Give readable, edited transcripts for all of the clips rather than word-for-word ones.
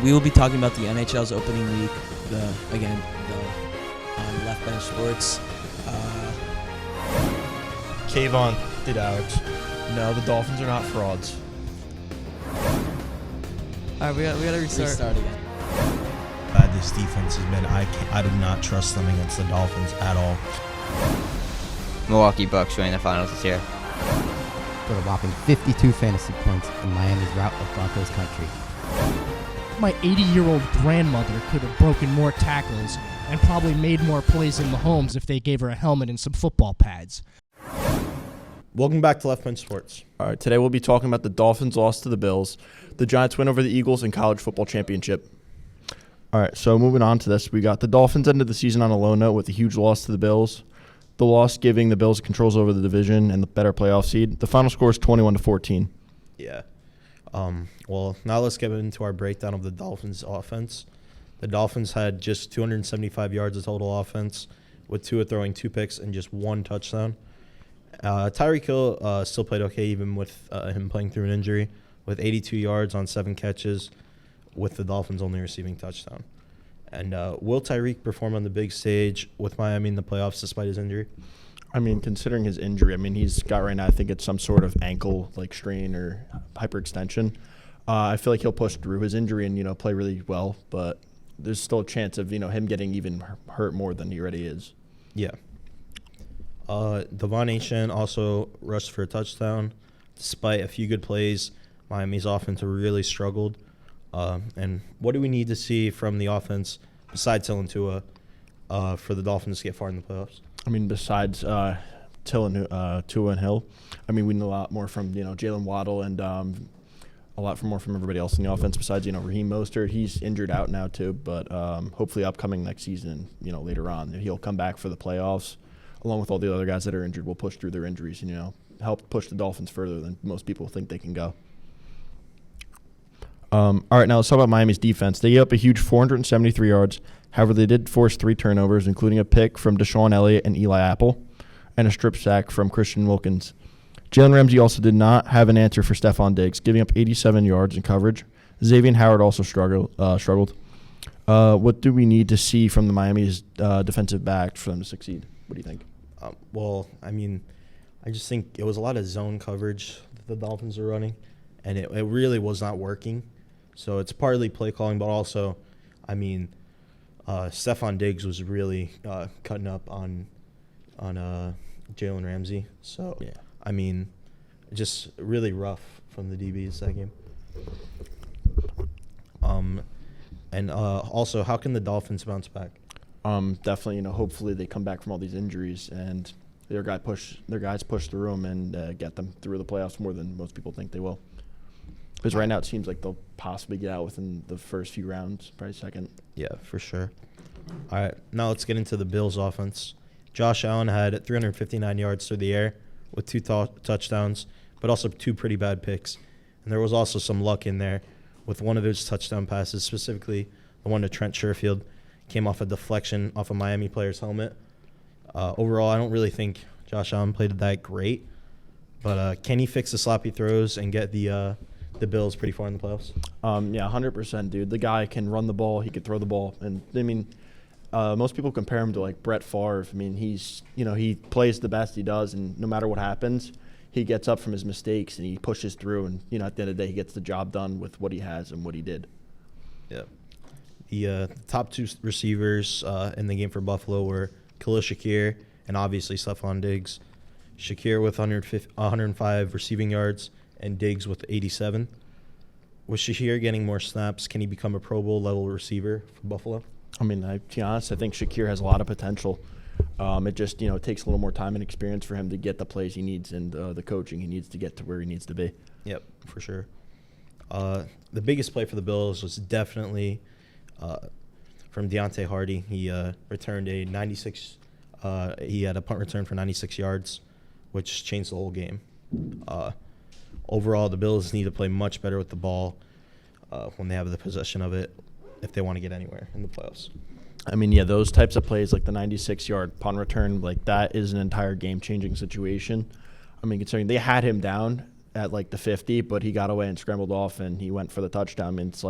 We will be talking about the NHL's opening week, on Left Bench Sports. Kayvon did Alex. No, the Dolphins are not frauds. All right, we gotta restart. Again. Bad this defense has been. I do not trust them against the Dolphins at all. Milwaukee Bucks joining the finals this year. Put a whopping 52 fantasy points in Miami's route of Broncos country. My 80-year-old grandmother could have broken more tackles and probably made more plays than Mahomes if they gave her a helmet and some football pads. Welcome back to Left Bench Sports. All right, today we'll be talking about the Dolphins' loss to the Bills, the Giants' win over the Eagles in college football championship. All right, so moving on to this, we got the Dolphins ended the season on a low note with a huge loss to the Bills. The loss giving the Bills controls over the division and the better playoff seed. The final score is 21-14. Yeah. Well, now let's get into our breakdown of the Dolphins' offense. The Dolphins had just 275 yards of total offense, with Tua throwing 2 picks and just 1 touchdown. Tyreek Hill still played okay, even with him playing through an injury, with 82 yards on 7 catches, with the Dolphins only receiving touchdown. And will Tyreek perform on the big stage with Miami in the playoffs despite his injury? I mean, considering his injury, he's got right now, I think it's some sort of ankle strain or hyperextension. I feel like he'll push through his injury and, play really well, but there's still a chance of, him getting even hurt more than he already is. Yeah. Devon Achane also rushed for a touchdown. Despite a few good plays, Miami's offense really struggled. And what do we need to see from the offense besides Hill and Tua for the Dolphins to get far in the playoffs? Besides Tua and Hill, we need a lot more from Jalen Waddle and a lot more from everybody else in the offense. Besides Raheem Mostert, he's injured out now too, but hopefully upcoming next season, later on, he'll come back for the playoffs, along with all the other guys that are injured. Will push through their injuries and help push the Dolphins further than most people think they can go. All right, now let's talk about Miami's defense. They gave up a huge 473 yards. However, they did force 3 turnovers, including a pick from Deshaun Elliott and Eli Apple, and a strip sack from Christian Wilkins. Jalen Ramsey also did not have an answer for Stephon Diggs, giving up 87 yards in coverage. Xavier Howard also struggled. What do we need to see from the Miami's defensive backs for them to succeed? What do you think? I just think it was a lot of zone coverage that the Dolphins are running, and it really was not working. So it's partly play calling, but also, Stephon Diggs was really cutting up on Jalen Ramsey. So, yeah. Just really rough from the DBs that game. And also, how can the Dolphins bounce back? Definitely, hopefully they come back from all these injuries and their guys push through them and get them through the playoffs more than most people think they will. Because right now it seems like they'll possibly get out within the first few rounds, probably second. Yeah, for sure. All right, now let's get into the Bills' offense. Josh Allen had 359 yards through the air with 2 touchdowns, but also 2 pretty bad picks. And there was also some luck in there with one of his touchdown passes, specifically the one to Trent Sherfield, came off a deflection off a Miami player's helmet. Overall, I don't really think Josh Allen played that great, but can he fix the sloppy throws and get the Bills pretty far in the playoffs? Yeah, 100%, dude. The guy can run the ball. He can throw the ball. And, most people compare him to, Brett Favre. He's, he plays the best he does, and no matter what happens, he gets up from his mistakes and he pushes through. And, at the end of the day, he gets the job done with what he has and what he did. Yeah. The top 2 receivers in the game for Buffalo were Khalil Shakir and obviously Stephon Diggs. Shakir with 105 receiving yards and Diggs with 87. With Shakir getting more snaps, can he become a Pro Bowl level receiver for Buffalo? To be honest, I think Shakir has a lot of potential. It just, it takes a little more time and experience for him to get the plays he needs and the coaching he needs to get to where he needs to be. Yep, for sure. The biggest play for the Bills was definitely from Deontay Hardy. He returned a 96. He had a punt return for 96 yards, which changed the whole game. Overall, the Bills need to play much better with the ball when they have the possession of it if they want to get anywhere in the playoffs. Those types of plays, like the 96-yard punt return, that is an entire game-changing situation. Considering they had him down at the 50, but he got away and scrambled off, and he went for the touchdown. It's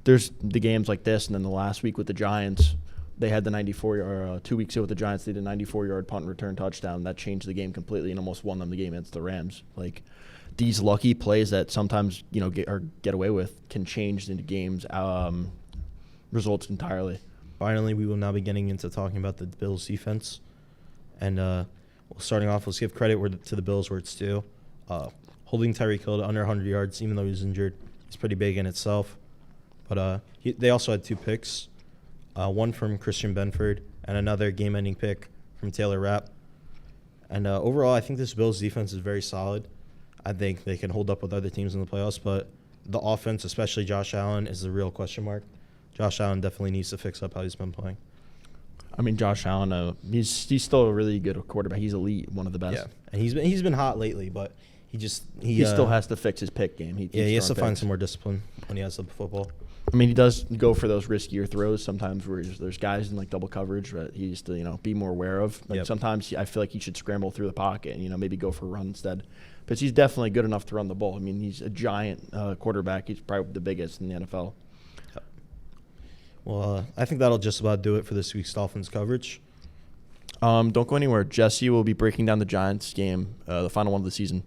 there's the games like this, and then the last week with the Giants, they had the 2 weeks ago with the Giants, they did a 94-yard punt and return touchdown. That changed the game completely and almost won them the game against the Rams. Like, these lucky plays that sometimes, get away with can change into games results entirely. Finally, we will now be getting into talking about the Bills' defense. And starting off, let's give credit to the Bills where it's due. Holding Tyreek Hill to under 100 yards, even though he was injured, is pretty big in itself. But they also had 2 picks, one from Christian Benford and another game-ending pick from Taylor Rapp. And overall, I think this Bills defense is very solid. I think they can hold up with other teams in the playoffs, but the offense, especially Josh Allen, is the real question mark. Josh Allen definitely needs to fix up how he's been playing. I mean, Josh Allen, he's still a really good quarterback. He's elite, one of the best. Yeah, and he's been hot lately, but he still has to fix his pick game. He has to find some more discipline when he has the football. I mean, he does go for those riskier throws sometimes where there's guys in like double coverage that he needs to be more aware of. Like sometimes I feel like he should scramble through the pocket and maybe go for a run instead. But he's definitely good enough to run the ball. I mean, he's a giant quarterback. He's probably the biggest in the NFL. Well, I think that'll just about do it for this week's Dolphins coverage. Don't go anywhere. Jesse will be breaking down the Giants game, the final one of the season.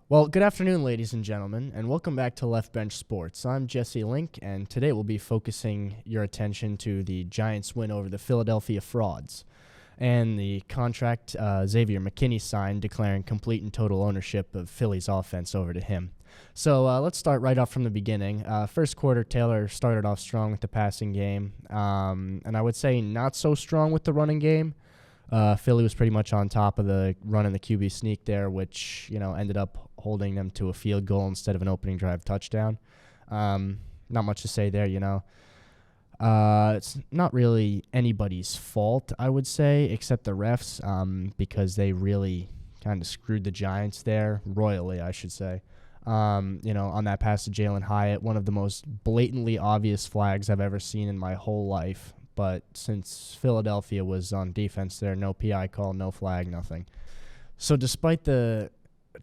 Well, good afternoon, ladies and gentlemen, and welcome back to Left Bench Sports. I'm Jesse Link, and today we'll be focusing your attention to the Giants' win over the Philadelphia Frauds and the contract Xavier McKinney signed, declaring complete and total ownership of Philly's offense over to him. So let's start right off from the beginning. First quarter, Taylor started off strong with the passing game, and I would say not so strong with the running game. Philly was pretty much on top of the run and the QB sneak there, which ended up holding them to a field goal instead of an opening drive touchdown. Not much to say there, It's not really anybody's fault, I would say, except the refs, because they really kind of screwed the Giants there, royally, I should say. On that pass to Jalen Hyatt, one of the most blatantly obvious flags I've ever seen in my whole life. But since Philadelphia was on defense there, no PI call, no flag, nothing. So despite the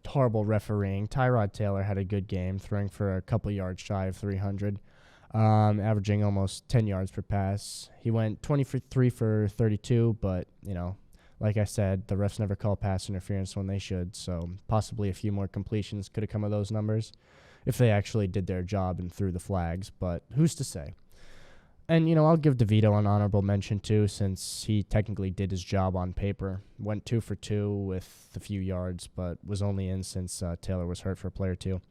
horrible refereeing, Tyrod Taylor had a good game, throwing for a couple yards shy of 300, averaging almost 10 yards per pass. He went 23 for 32, but, like I said, the refs never call pass interference when they should, so possibly a few more completions could have come of those numbers if they actually did their job and threw the flags, but who's to say? And, I'll give DeVito an honorable mention, too, since he technically did his job on paper. Went 2 for 2 with a few yards, but was only in since Taylor was hurt for a play or two.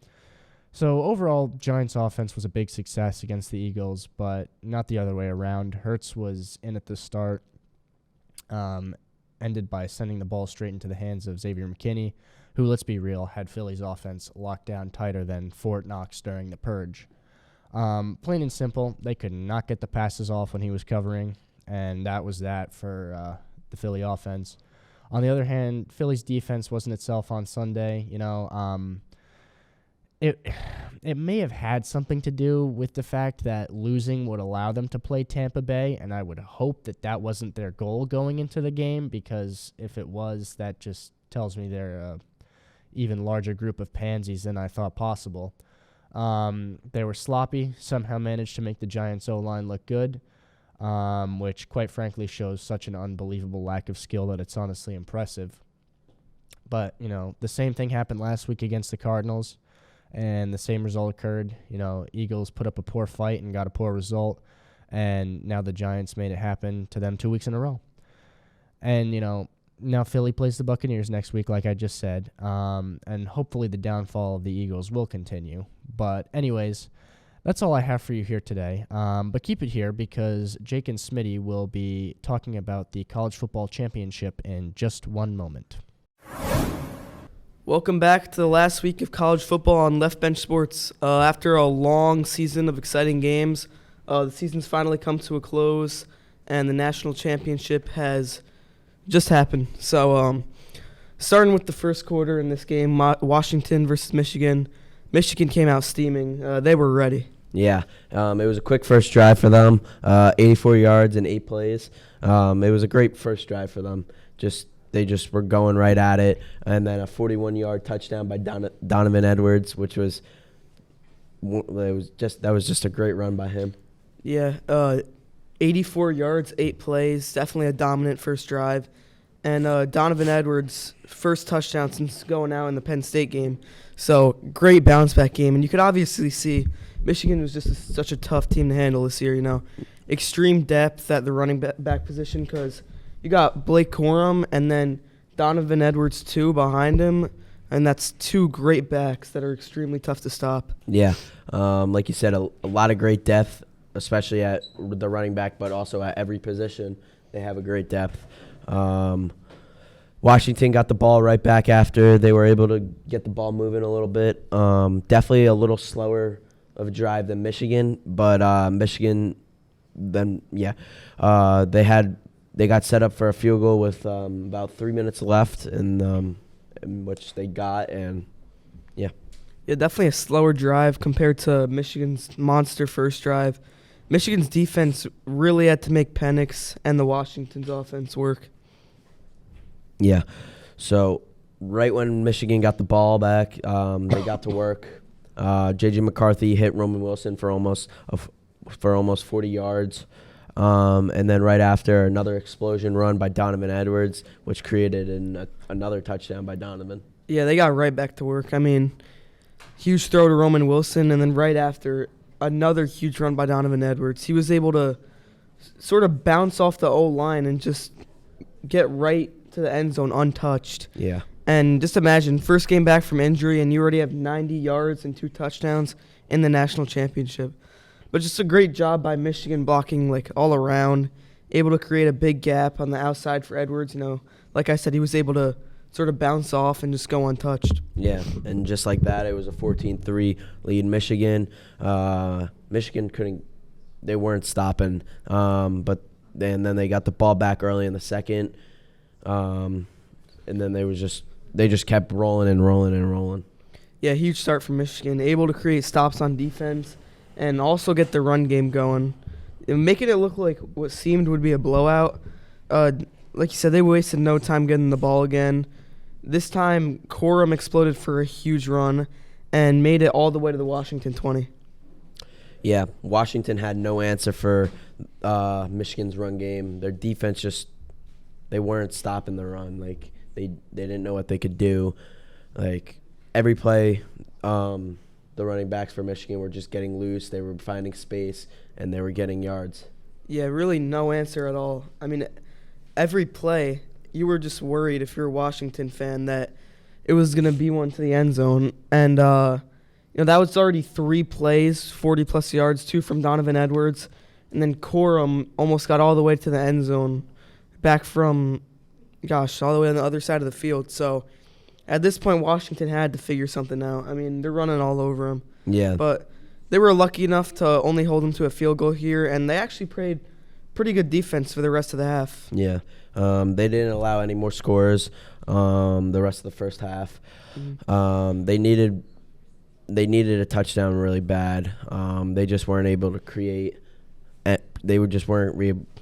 So, overall, Giants' offense was a big success against the Eagles, but not the other way around. Hurts was in at the start, ended by sending the ball straight into the hands of Xavier McKinney, who, let's be real, had Philly's offense locked down tighter than Fort Knox during the purge. Plain and simple, they could not get the passes off when he was covering, and that was that for the Philly offense. On the other hand, Philly's defense wasn't itself on Sunday. It may have had something to do with the fact that losing would allow them to play Tampa Bay, and I would hope that wasn't their goal going into the game, because if it was, that just tells me they're an even larger group of pansies than I thought possible. They were sloppy, somehow managed to make the Giants O-line look good, which quite frankly shows such an unbelievable lack of skill that it's honestly impressive. But, the same thing happened last week against the Cardinals, and the same result occurred. Eagles put up a poor fight and got a poor result, and now the Giants made it happen to them 2 weeks in a row. And, now Philly plays the Buccaneers next week, like I just said, and hopefully the downfall of the Eagles will continue. But anyways, that's all I have for you here today. But keep it here, because Jake and Smitty will be talking about the College Football Championship in just one moment. Welcome back to the last week of college football on Left Bench Sports. After a long season of exciting games, the season's finally come to a close, and the national championship has just happened. So, starting with the first quarter in this game, Washington versus Michigan. Michigan came out steaming. They were ready. Yeah, it was a quick first drive for them, 84 yards in 8 plays. It was a great first drive for them. They just were going right at it, and then a 41-yard touchdown by Donovan Edwards, which was that was just a great run by him. Yeah, 84 yards, 8 plays, definitely a dominant first drive. And Donovan Edwards' first touchdown since going out in the Penn State game. So great bounce back game. And you could obviously see Michigan was just such a tough team to handle this year, Extreme depth at the running back position because you got Blake Corum and then Donovan Edwards, too, behind him. And that's 2 great backs that are extremely tough to stop. Yeah, like you said, a lot of great depth, especially at the running back, but also at every position. They have a great depth. Washington got the ball right back after. They were able to get the ball moving a little bit. Definitely a little slower of a drive than Michigan, but Michigan, they got set up for a field goal with about 3 minutes left, and which they got, and yeah. Yeah, definitely a slower drive compared to Michigan's monster first drive. Michigan's defense really had to make Penix and the Washington's offense work. Yeah. So right when Michigan got the ball back, they got to work. J.J. McCarthy hit Roman Wilson for almost 40 yards. And then right after, another explosion run by Donovan Edwards, which created another touchdown by Donovan. Yeah, they got right back to work. I mean, huge throw to Roman Wilson, and then right after, another huge run by Donovan Edwards. He was able to sort of bounce off the O-line and just get right to the end zone untouched. Yeah. And just imagine, first game back from injury, and you already have 90 yards and 2 touchdowns in the national championship. But just a great job by Michigan blocking all around, able to create a big gap on the outside for Edwards. Like I said, he was able to sort of bounce off and just go untouched. Yeah, and just like that, it was a 14-3 lead Michigan. Michigan they weren't stopping, but then they got the ball back early in the second, and then they just kept rolling and rolling and rolling. Yeah, huge start for Michigan, able to create stops on defense and also get the run game going, making it look like what seemed would be a blowout. Like you said, they wasted no time getting the ball again. This time, Corum exploded for a huge run and made it all the way to the Washington 20. Yeah, Washington had no answer for Michigan's run game. Their defense they weren't stopping the run. They didn't know what they could do. Every play, the running backs for Michigan were just getting loose. They were finding space, and they were getting yards. Yeah, really no answer at all. I mean, every play, you were just worried if you're a Washington fan that it was going to be one to the end zone. And, that was already 3 plays, 40-plus yards, 2 from Donovan Edwards. And then Corum almost got all the way to the end zone back from, all the way on the other side of the field. So at this point, Washington had to figure something out. I mean, they're running all over them. Yeah. But they were lucky enough to only hold them to a field goal here, and they actually played pretty good defense for the rest of the half. Yeah. They didn't allow any more scores the rest of the first half. Mm-hmm. They needed a touchdown really bad. They just weren't able to create.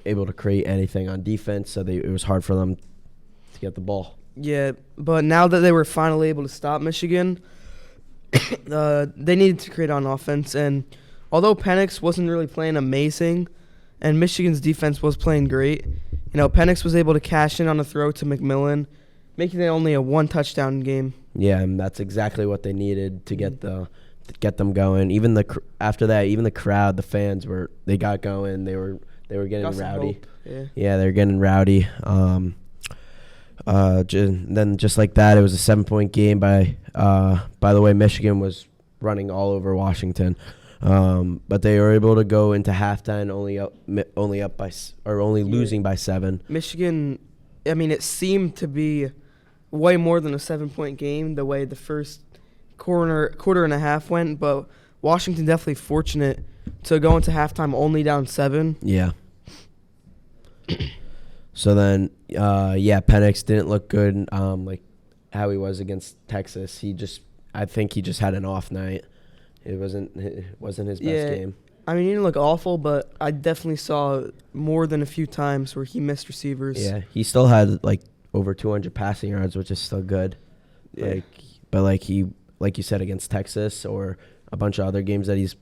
Able to create anything on defense, so it was hard for them to get the ball. Yeah, but now that they were finally able to stop Michigan, they needed to create on offense. And although Penix wasn't really playing amazing, and Michigan's defense was playing great, Penix was able to cash in on a throw to McMillan, making it only a 1-touchdown game. Yeah, and that's exactly what they needed to get them going. Even after that, even the crowd, the fans they got going. They were getting rowdy. Yeah, they were getting rowdy. Then just like that, it was a 7-point game. By the way, Michigan was running all over Washington, but they were able to go into halftime losing by 7. Michigan, I mean, it seemed to be way more than a 7-point game the way the first quarter and a half went, but Washington definitely fortunate to go into halftime only down 7. Yeah. So then, Penix didn't look good, like how he was against Texas. I think he just had an off night. It wasn't his best game. I mean, he didn't look awful, but I definitely saw more than a few times where he missed receivers. Yeah, he still had over 200 passing yards, which is still good. Yeah. But like you said, against Texas or a bunch of other games that he's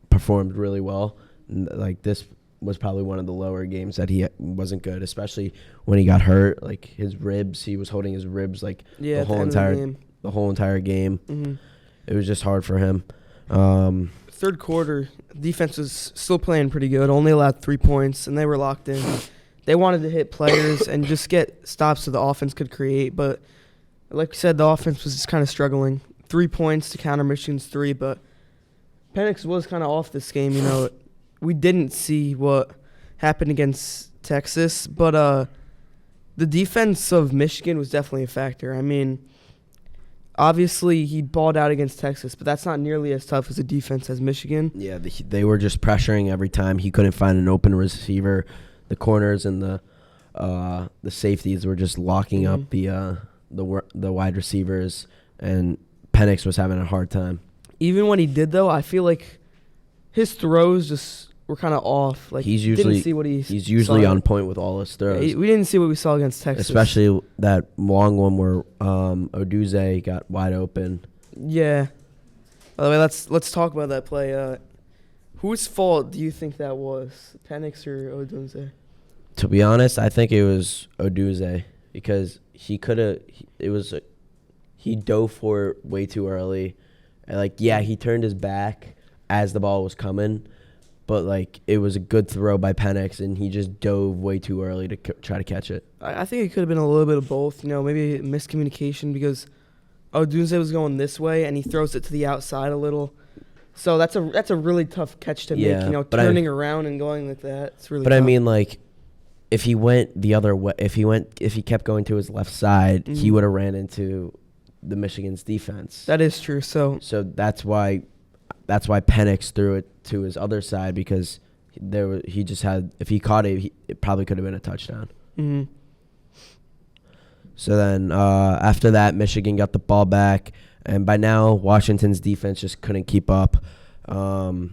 performed really well. Like this was probably one of the lower games that he wasn't good, especially when he got hurt. Like his ribs, he was holding his ribs like Yeah, the whole entire game. Mm-hmm. It was just hard for him. Third quarter, defense was still playing pretty good. Only allowed 3 points, and they were locked in. They wanted to hit players and just get stops so the offense could create. But like we said, the offense was just kind of struggling. 3 points to counter Michigan's 3, but Penix was kind of off this game. You know, we didn't see what happened against Texas, but the defense of Michigan was definitely a factor. I mean, obviously he balled out against Texas, but that's not nearly as tough as a defense as Michigan. Yeah, they were just pressuring every time. He couldn't find an open receiver. The corners and the safeties were just locking up the wide receivers, and Penix was having a hard time. Even when he did, though, I feel like his throws just were kind of off. Like He's usually on point with all his throws. Yeah, we didn't see what we saw against Texas, especially that long one where Oduze got wide open. Yeah. By the way, let's talk about that play. Whose fault do you think that was, Penix or Oduze? To be honest, I think it was Oduze because he dove for it way too early. And he turned his back as the ball was coming, but it was a good throw by Penix, and he just dove way too early to try to catch it. I think it could have been a little bit of both. You know, maybe miscommunication because Oduze was going this way and he throws it to the outside a little. So that's a really tough catch to make. You know, turning around and going like that. It's really. But tough. I mean, if he went the other way, if he kept going to his left side, he would have ran into the Michigan's defense. That is true. So that's why Penix threw it to his other side because he just had, if he caught it, it probably could have been a touchdown. Mm-hmm. So then after that, Michigan got the ball back, and by now Washington's defense just couldn't keep up. Another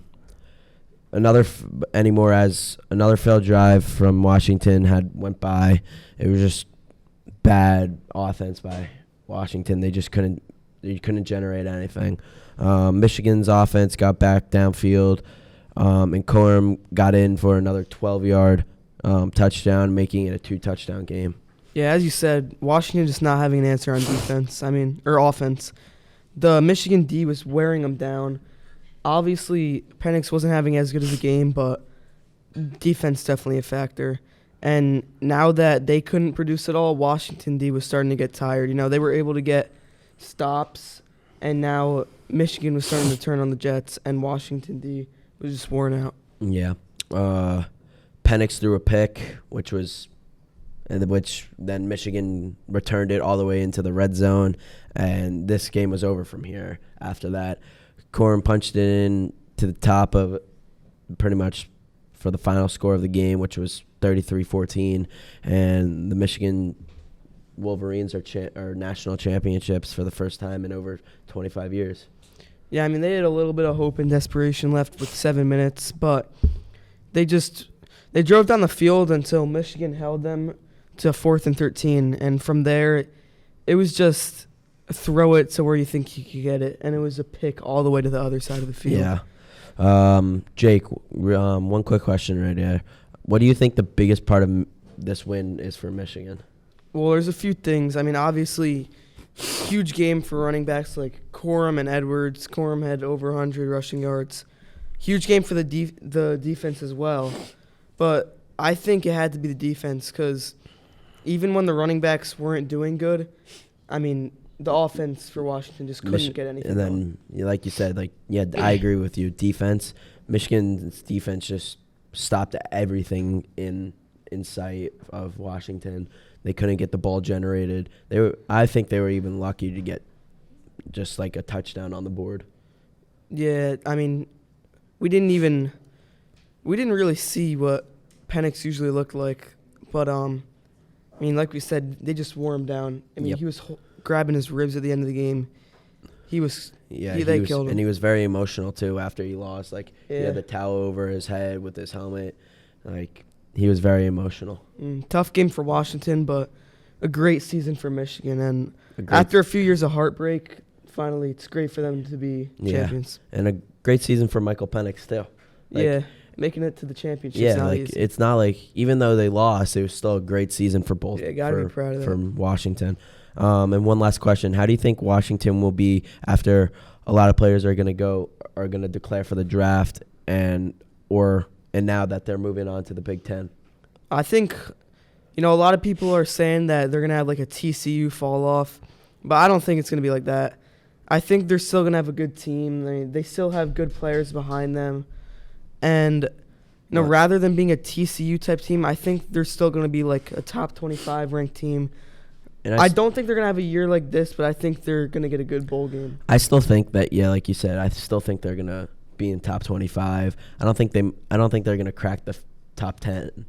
failed drive from Washington went by. It was just bad offense by Washington. They just couldn't generate anything. Michigan's offense got back downfield, and Corum got in for another 12-yard touchdown, making it a 2-touchdown game. Yeah, as you said, Washington just not having an answer on defense. Or offense. The Michigan D was wearing them down. Obviously, Penix wasn't having as good of a game, but defense definitely a factor. And now that they couldn't produce at all, Washington D was starting to get tired. You know, they were able to get stops, and now Michigan was starting to turn on the Jets, and Washington D was just worn out. Yeah. Penix threw a pick, which then Michigan returned it all the way into the red zone, and this game was over from here after that. Corum punched it in to the top of pretty much for the final score of the game, which was 33-14, and the Michigan Wolverines are national championships for the first time in over 25 years. Yeah, they had a little bit of hope and desperation left with 7 minutes, but they drove down the field until Michigan held them to 4th and 13, and from there it was just throw it to where you think you could get it, and it was a pick all the way to the other side of the field. Yeah. Jake, one quick question right here. What do you think the biggest part of this win is for Michigan? Well, there's a few things. Obviously, huge game for running backs like Corum and Edwards. Corum had over 100 rushing yards. Huge game for the defense as well. But I think it had to be the defense because even when the running backs weren't doing good, the offense for Washington just couldn't get anything. And then, like you said, I agree with you. Defense, Michigan's defense just stopped everything in sight of Washington. They couldn't get the ball generated. I think they were even lucky to get just a touchdown on the board. Yeah, we didn't really see what Penix usually looked like, but like we said, they just wore him down. Yep. He was grabbing his ribs at the end of the game. They killed him. And he was very emotional too after he lost. He had the towel over his head with his helmet. He was very emotional. Tough game for Washington, but a great season for Michigan. And after a few years of heartbreak, finally, it's great for them to be champions. And a great season for Michael Penix too. Making it to the championships. Yeah, not like easy. it's not like even though they lost, it was still a great season for both. Yeah, gotta be proud of that. From Washington. And one last question: how do you think Washington will be after a lot of players are going to declare for the draft, and now that they're moving on to the Big Ten? I think, a lot of people are saying that they're gonna have like a TCU fall off, but I don't think it's gonna be like that. I think they're still gonna have a good team. They still have good players behind them. And, rather than being a TCU type team, I think they're still going to be like a top 25 ranked team. And I don't think they're going to have a year like this, but I think they're going to get a good bowl game. I still think that, like you said, I still think they're going to be in top 25. I don't think they're going to crack the top 10.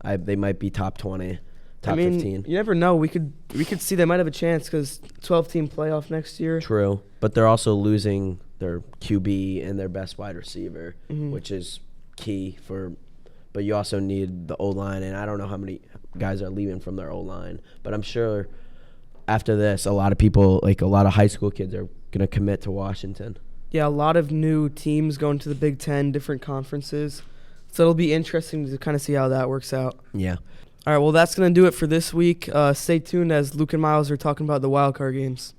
They might be top 20, top 15. You never know. We could see they might have a chance because 12-team playoff next year. True, but they're also losing their QB and their best wide receiver, which is key but you also need the O-line, and I don't know how many guys are leaving from their O-line, but I'm sure after this, a lot of people, like a lot of high school kids, are going to commit to Washington. Yeah, a lot of new teams going to the Big Ten, different conferences, so it'll be interesting to kind of see how that works out. Yeah. All right, well, that's going to do it for this week. Stay tuned as Luke and Myles are talking about the wildcard games.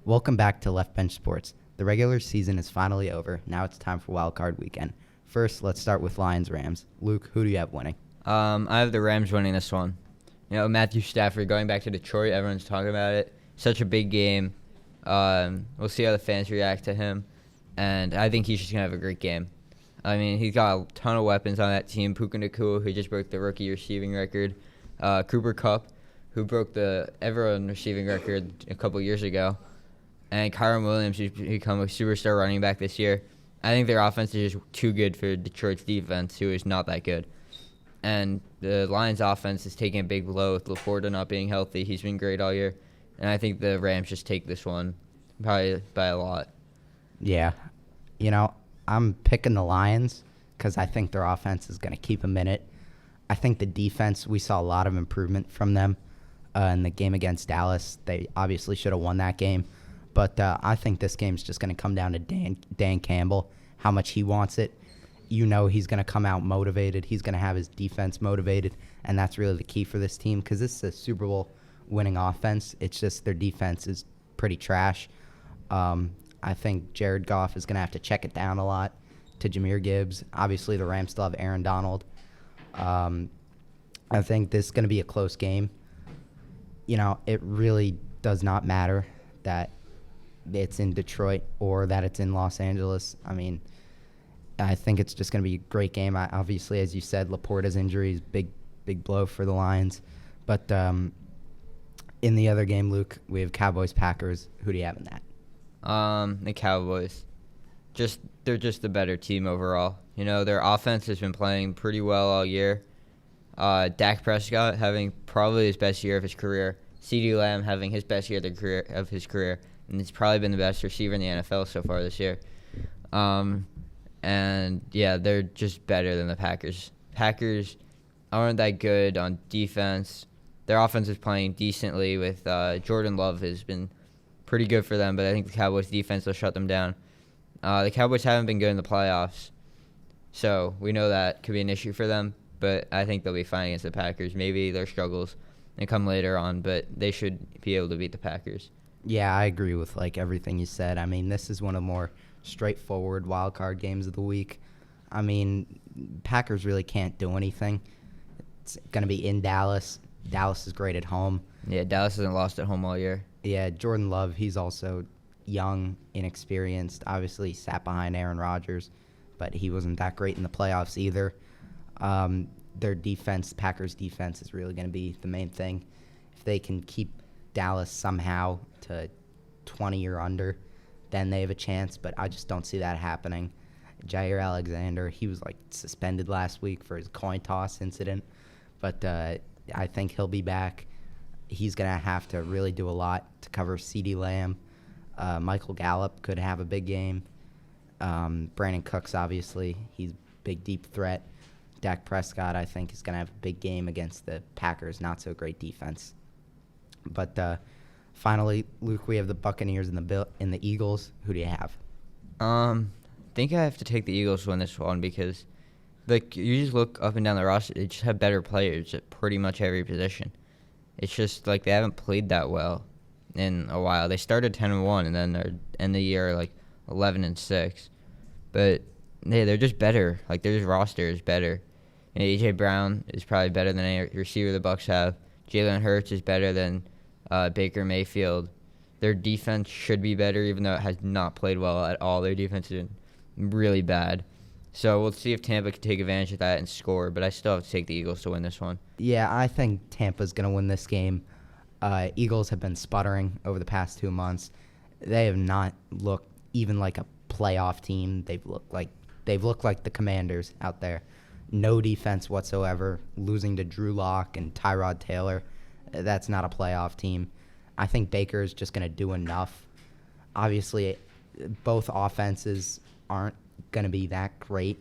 Welcome back to Left Bench Sports. The regular season is finally over. Now it's time for Wild Card Weekend. First, let's start with Lions-Rams. Luke, who do you have winning? I have the Rams winning this one. Matthew Stafford going back to Detroit. Everyone's talking about it. Such a big game. We'll see how the fans react to him. And I think he's just going to have a great game. I mean, he's got a ton of weapons on that team. Puka Nacua, who just broke the rookie receiving record. Cooper Kupp, who broke the everyone receiving record a couple years ago. And Kyron Williams, who's become a superstar running back this year. I think their offense is just too good for Detroit's defense, who is not that good. And the Lions' offense is taking a big blow with LaPorta not being healthy. He's been great all year. And I think the Rams just take this one probably by a lot. Yeah. I'm picking the Lions because I think their offense is going to keep them in it. I think the defense, we saw a lot of improvement from them in the game against Dallas. They obviously should have won that game. But I think this game's just going to come down to Dan Campbell, how much he wants it. He's going to come out motivated. He's going to have his defense motivated, and that's really the key for this team because this is a Super Bowl winning offense. It's just their defense is pretty trash. I think Jared Goff is going to have to check it down a lot to Jahmyr Gibbs. Obviously, the Rams still have Aaron Donald. I think this is going to be a close game. It really does not matter that it's in Detroit or that it's in Los Angeles. I mean, I think it's just going to be a great game. Obviously, as you said, LaPorta's injury is big blow for the Lions. But in the other game, Luke, we have Cowboys-Packers. Who do you have in that? The Cowboys. They're just the better team overall. Their offense has been playing pretty well all year. Dak Prescott having probably his best year of his career. CeeDee Lamb having his best year of his career. And he's probably been the best receiver in the NFL so far this year. And, yeah, they're just better than the Packers. Packers aren't that good on defense. Their offense is playing decently with Jordan Love has been pretty good for them, but I think the Cowboys' defense will shut them down. The Cowboys haven't been good in the playoffs, so we know that could be an issue for them, but I think they'll be fine against the Packers. Maybe their struggles may come later on, but they should be able to beat the Packers. Yeah, I agree with everything you said. I mean, this is one of the more straightforward wild card games of the week. I mean, Packers really can't do anything. It's going to be in Dallas. Dallas is great at home. Yeah, Dallas hasn't lost at home all year. Yeah, Jordan Love, he's also young, inexperienced. Obviously, he sat behind Aaron Rodgers, but he wasn't that great in the playoffs either. Their defense, Packers' defense, is really going to be the main thing. If they can keep Dallas somehow to 20 or under, then they have a chance, but I just don't see that happening. Jair Alexander, he was suspended last week for his coin toss incident, but I think he'll be back. He's going to have to really do a lot to cover CeeDee Lamb. Michael Gallup could have a big game. Brandon Cooks, obviously, he's a big, deep threat. Dak Prescott, I think, is going to have a big game against the Packers' not-so-great defense. But Finally, Luke, we have the Buccaneers and the Eagles. Who do you have? Think I have to take the Eagles to win this one because, like, you just look up and down the roster, they just have better players at pretty much every position. It's just like they haven't played that well in a while. They started 10-1 and then they're end the year like 11-6, but they're just better. Like their roster is better. And AJ Brown is probably better than any receiver the Bucs have. Jalen Hurts is better than Baker Mayfield. Their defense should be better, even though it has not played well at all. Their defense is really bad. So we'll see if Tampa can take advantage of that and score, but I still have to take the Eagles to win this one. Yeah, I think Tampa's going to win this game. Eagles have been sputtering over the past 2 months. They have not looked even like a playoff team. They've looked like the Commanders out there. No defense whatsoever, losing to Drew Lock and Tyrod Taylor. That's not a playoff team. I think Baker is just going to do enough. Obviously, both offenses aren't going to be that great,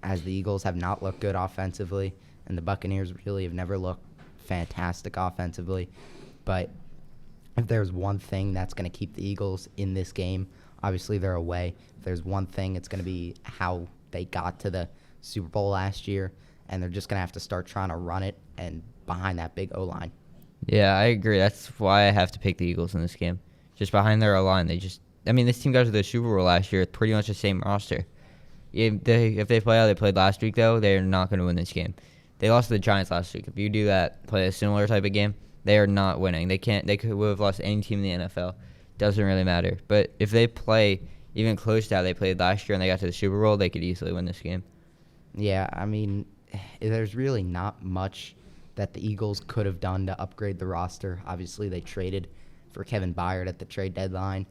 as the Eagles have not looked good offensively, and the Buccaneers really have never looked fantastic offensively. But if there's one thing that's going to keep the Eagles in this game, obviously they're away. If there's one thing, it's going to be how they got to the Super Bowl last year, and they're just going to have to start trying to run it and behind that big O-line. Yeah, I agree. That's why I have to pick the Eagles in this game. Just behind their O-line, this team got to the Super Bowl last year with pretty much the same roster. If they play how they played last week, though, they're not going to win this game. They lost to the Giants last week. If you do that, play a similar type of game, they are not winning. They would have lost any team in the NFL. Doesn't really matter. But if they play even close to how they played last year and they got to the Super Bowl, they could easily win this game. Yeah, I mean, there's really not much that the Eagles could have done to upgrade the roster. Obviously, they traded for Kevin Byard at the trade deadline.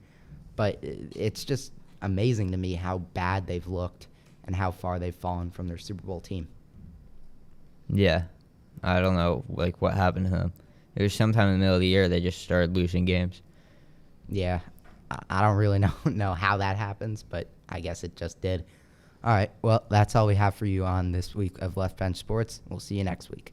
But it's just amazing to me how bad they've looked and how far they've fallen from their Super Bowl team. Yeah. I don't know, what happened to them. It was sometime in the middle of the year they just started losing games. Yeah, I don't really know how that happens, but I guess it just did. All right, well, that's all we have for you on this week of Left Bench Sports. We'll see you next week.